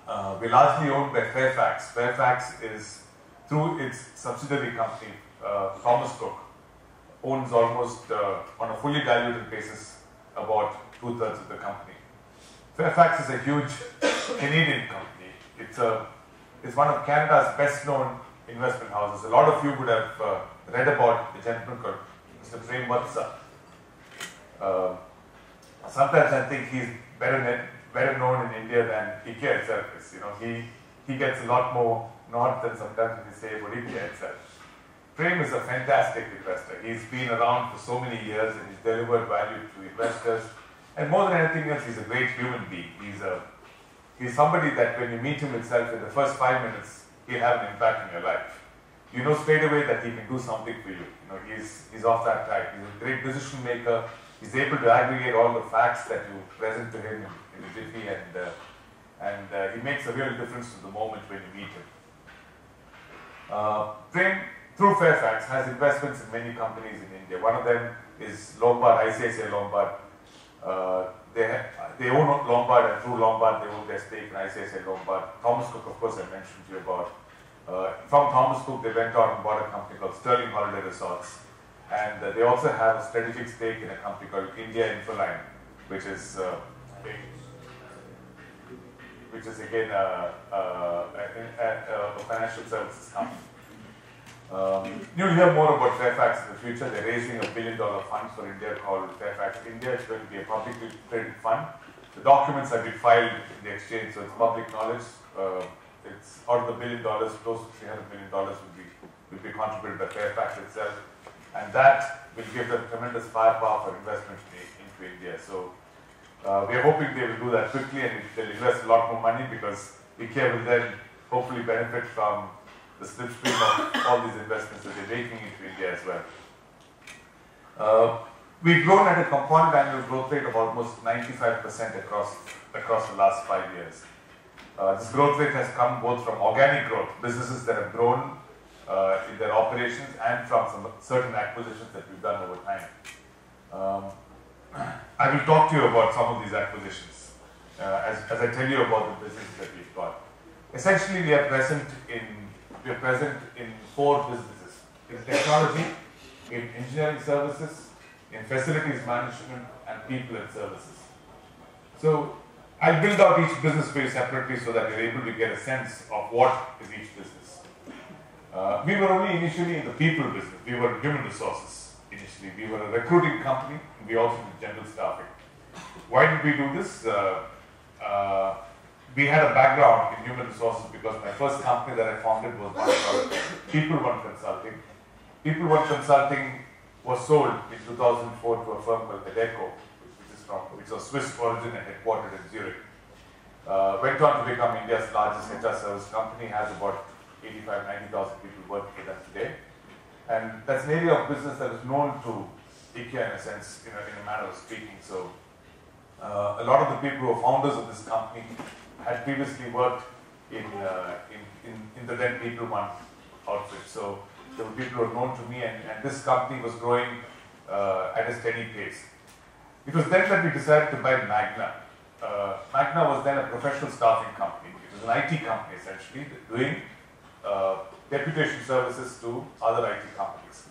we're largely owned by Fairfax. Fairfax is, through its subsidiary company, Thomas Cook, owns almost, on a fully diluted basis, about 2/3 of the company. Fairfax is a huge Canadian company. It's one of Canada's best-known investment houses. A lot of you would have read about the gentleman called Mr. Prem Vatsa. Sometimes I think he's better known in India than IKEA itself is. You know, he gets a lot more nod than sometimes when you say about IKEA itself. Prem is a fantastic investor. He's been around for so many years and he's delivered value to investors. And more than anything else, he's a great human being. He's somebody that when you meet him itself in the first 5 minutes, he'll have an impact in your life. You know straight away that he can do something for you. You know, he's off that track. He's a great decision maker. He's able to aggregate all the facts that you present to him in a jiffy, and he makes a real difference to the moment when you meet him. Prem, through Fairfax, has investments in many companies in India. One of them is Lombard, ICICI Lombard. They own Lombard, and through Lombard they own their stake in ICICI Lombard. Thomas Cook, of course, I mentioned to you about. From Thomas Cook, they went out and bought a company called Sterling Holiday Resorts. And they also have a strategic stake in a company called India Infoline, which is again a financial services company. You'll hear more about Fairfax in the future. They're raising $1 billion fund for India called Fairfax India. It's going to be a publicly traded fund. The documents have been filed in the exchange, so it's public knowledge. It's out of the $1 billion, close to $300 million will be contributed by Fairfax itself. And that will give them tremendous firepower for investment into India. So we are hoping they will do that quickly and they'll invest a lot more money because IKEA will then hopefully benefit from the slipstream of all these investments that they're making into India as well. We've grown at a compound annual growth rate of almost 95% across the last 5 years. This growth rate has come both from organic growth, businesses that have grown in their operations, and from some certain acquisitions that we've done over time. I will talk to you about some of these acquisitions as I tell you about the businesses that we've got. Essentially, we are present in 4 businesses: in technology, in engineering services, in facilities management, and people and services. So I'll build out each business for you separately so that you're able to get a sense of what is each business. We were only initially in the people business. We were human resources initially. We were a recruiting company, and we also did general staffing. Why did we do this? We had a background in human resources because my first company that I founded was one called People One Consulting. People One Consulting was sold in 2004 to a firm called Adecco, which was Swiss origin and headquartered in Zurich. Went on to become India's largest HR service company, has about 90,000 people working for them today. And that's an area of business that is known to IKEA in a sense, in a manner of speaking. So a lot of the people who are founders of this company had previously worked in the then People One outfit. So there were people who were known to me, and this company was growing at a steady pace. It was then that we decided to buy Magna. Magna was then a professional staffing company. It was an IT company essentially, doing deputation services to other IT companies.